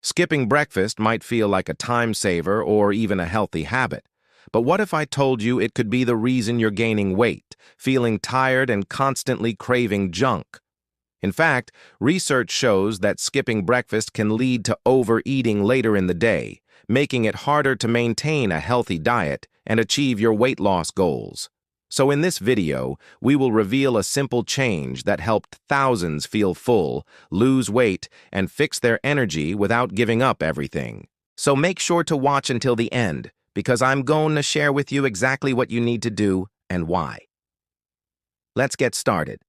Skipping breakfast might feel like a time saver or even a healthy habit. But what if I told you it could be the reason you're gaining weight, feeling tired and constantly craving junk? In fact, research shows that skipping breakfast can lead to overeating later in the day, making it harder to maintain a healthy diet and achieve your weight loss goals. So in this video, we will reveal a simple change that helped thousands feel full, lose weight, and fix their energy without giving up everything. So make sure to watch until the end, because I'm going to share with you exactly what you need to do and why. Let's get started.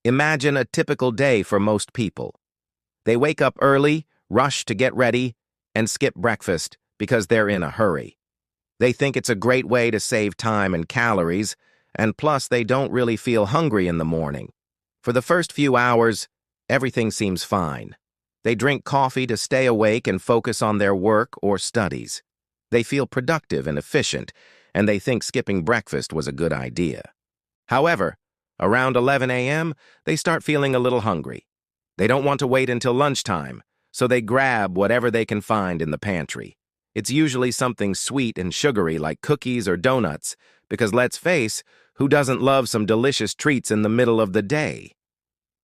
Imagine a typical day for most people. They wake up early, rush to get ready, and skip breakfast because they're in a hurry. They think it's a great way to save time and calories, and plus they don't really feel hungry in the morning. For the first few hours, everything seems fine. They drink coffee to stay awake and focus on their work or studies. They feel productive and efficient, and they think skipping breakfast was a good idea. However, around 11 a.m., they start feeling a little hungry. They don't want to wait until lunchtime, so they grab whatever they can find in the pantry. It's usually something sweet and sugary like cookies or donuts, because let's face, who doesn't love some delicious treats in the middle of the day?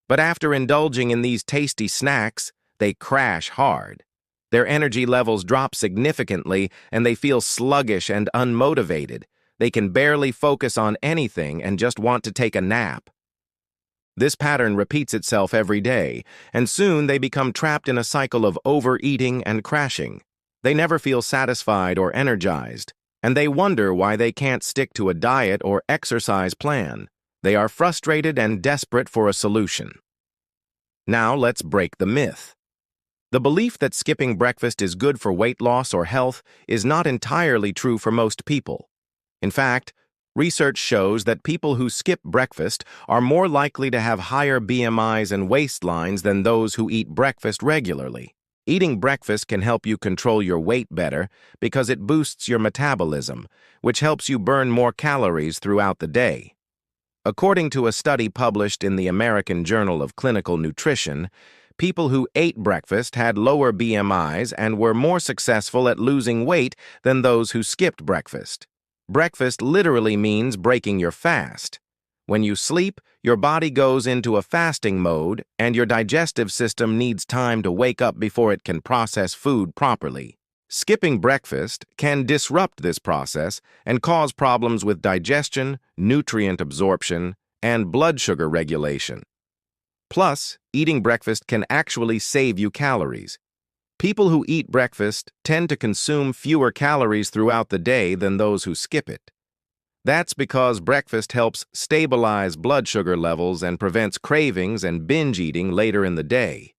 But after indulging in these tasty snacks, they crash hard. Their energy levels drop significantly, and they feel sluggish and unmotivated. They can barely focus on anything and just want to take a nap. This pattern repeats itself every day, and soon they become trapped in a cycle of overeating and crashing. They never feel satisfied or energized, and they wonder why they can't stick to a diet or exercise plan. They are frustrated and desperate for a solution. Now let's break the myth. The belief that skipping breakfast is good for weight loss or health is not entirely true for most people. In fact, research shows that people who skip breakfast are more likely to have higher BMIs and waistlines than those who eat breakfast regularly. Eating breakfast can help you control your weight better because it boosts your metabolism, which helps you burn more calories throughout the day. According to a study published in the American Journal of Clinical Nutrition, people who ate breakfast had lower BMIs and were more successful at losing weight than those who skipped breakfast. Breakfast literally means breaking your fast. When you sleep, your body goes into a fasting mode, and your digestive system needs time to wake up before it can process food properly. Skipping breakfast can disrupt this process and cause problems with digestion, nutrient absorption, and blood sugar regulation. Plus, eating breakfast can actually save you calories. People who eat breakfast tend to consume fewer calories throughout the day than those who skip it. That's because breakfast helps stabilize blood sugar levels and prevents cravings and binge eating later in the day.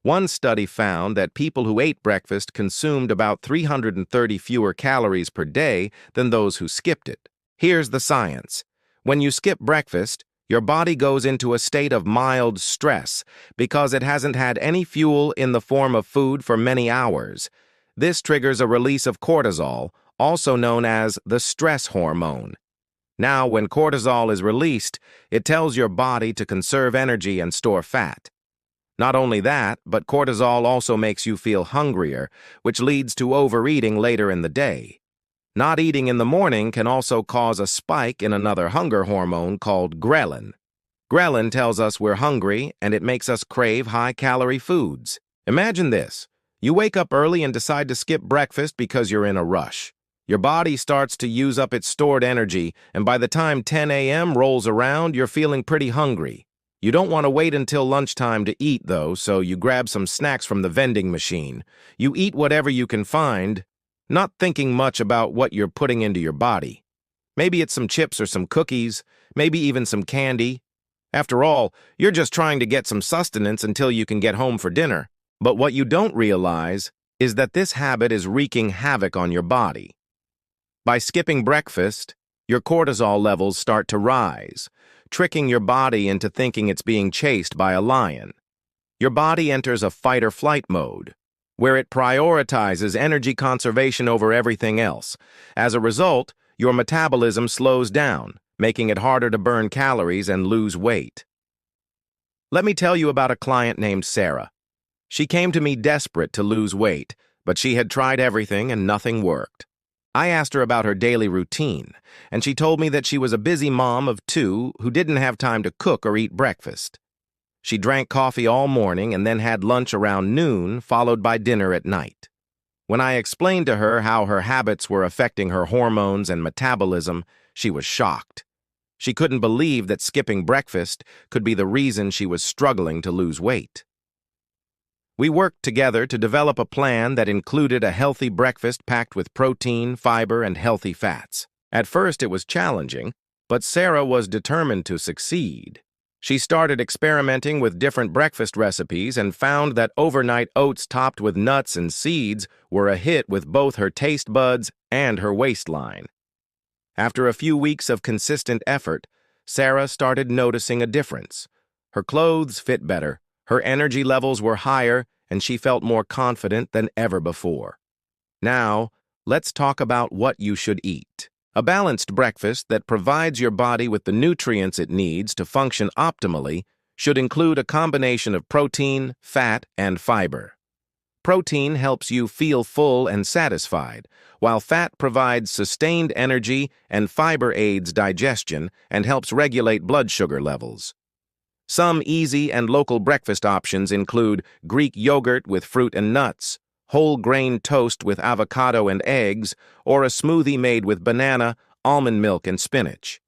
One study found that people who ate breakfast consumed about 330 fewer calories per day than those who skipped it. Here's the science. When you skip breakfast, your body goes into a state of mild stress because it hasn't had any fuel in the form of food for many hours. This triggers a release of cortisol, also known as the stress hormone. Now, when cortisol is released, it tells your body to conserve energy and store fat. Not only that, but cortisol also makes you feel hungrier, which leads to overeating later in the day. Not eating in the morning can also cause a spike in another hunger hormone called ghrelin. Ghrelin tells us we're hungry, and it makes us crave high-calorie foods. Imagine this. You wake up early and decide to skip breakfast because you're in a rush. Your body starts to use up its stored energy, and by the time 10 a.m. rolls around, you're feeling pretty hungry. You don't want to wait until lunchtime to eat, though, so you grab some snacks from the vending machine. You eat whatever you can find, not thinking much about what you're putting into your body. Maybe it's some chips or some cookies, maybe even some candy. After all, you're just trying to get some sustenance until you can get home for dinner. But what you don't realize is that this habit is wreaking havoc on your body. By skipping breakfast, your cortisol levels start to rise, tricking your body into thinking it's being chased by a lion. Your body enters a fight-or-flight mode, where it prioritizes energy conservation over everything else. As a result, your metabolism slows down, making it harder to burn calories and lose weight. Let me tell you about a client named Sarah. She came to me desperate to lose weight, but she had tried everything and nothing worked. I asked her about her daily routine, and she told me that she was a busy mom of two who didn't have time to cook or eat breakfast. She drank coffee all morning and then had lunch around noon, followed by dinner at night. When I explained to her how her habits were affecting her hormones and metabolism, she was shocked. She couldn't believe that skipping breakfast could be the reason she was struggling to lose weight. We worked together to develop a plan that included a healthy breakfast packed with protein, fiber, and healthy fats. At first, it was challenging, but Sarah was determined to succeed. She started experimenting with different breakfast recipes and found that overnight oats topped with nuts and seeds were a hit with both her taste buds and her waistline. After a few weeks of consistent effort, Sarah started noticing a difference. Her clothes fit better, her energy levels were higher, and she felt more confident than ever before. Now, let's talk about what you should eat. A balanced breakfast that provides your body with the nutrients it needs to function optimally should include a combination of protein, fat, and fiber. Protein helps you feel full and satisfied, while fat provides sustained energy and fiber aids digestion and helps regulate blood sugar levels. Some easy and local breakfast options include Greek yogurt with fruit and nuts, whole grain toast with avocado and eggs, or a smoothie made with banana, almond milk, and spinach.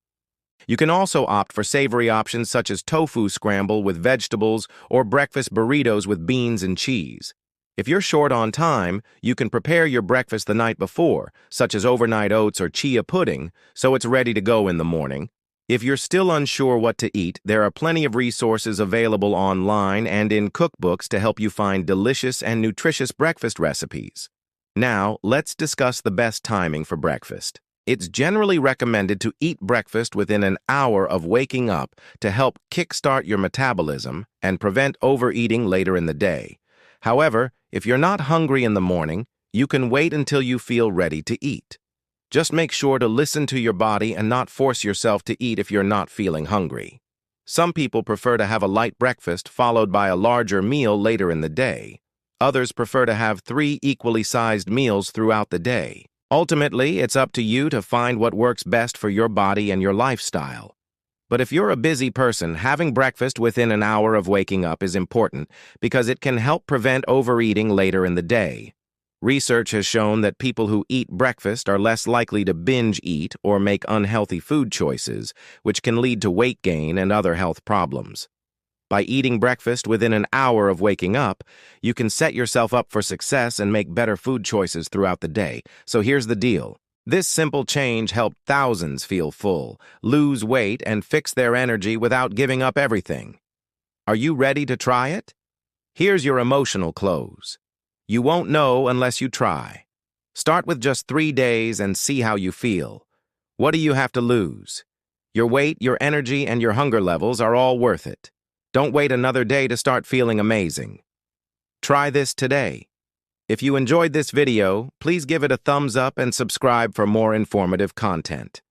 You can also opt for savory options such as tofu scramble with vegetables or breakfast burritos with beans and cheese. If you're short on time, you can prepare your breakfast the night before, such as overnight oats or chia pudding, so it's ready to go in the morning. If you're still unsure what to eat, there are plenty of resources available online and in cookbooks to help you find delicious and nutritious breakfast recipes. Now, let's discuss the best timing for breakfast. It's generally recommended to eat breakfast within an hour of waking up to help kickstart your metabolism and prevent overeating later in the day. However, if you're not hungry in the morning, you can wait until you feel ready to eat. Just make sure to listen to your body and not force yourself to eat if you're not feeling hungry. Some people prefer to have a light breakfast followed by a larger meal later in the day. Others prefer to have 3 equally sized meals throughout the day. Ultimately, it's up to you to find what works best for your body and your lifestyle. But if you're a busy person, having breakfast within an hour of waking up is important because it can help prevent overeating later in the day. Research has shown that people who eat breakfast are less likely to binge eat or make unhealthy food choices, which can lead to weight gain and other health problems. By eating breakfast within an hour of waking up, you can set yourself up for success and make better food choices throughout the day. So here's the deal. This simple change helped thousands feel full, lose weight, and fix their energy without giving up everything. Are you ready to try it? Here's your emotional close. You won't know unless you try. Start with just 3 days and see how you feel. What do you have to lose? Your weight, your energy, and your hunger levels are all worth it. Don't wait another day to start feeling amazing. Try this today. If you enjoyed this video, please give it a thumbs up and subscribe for more informative content.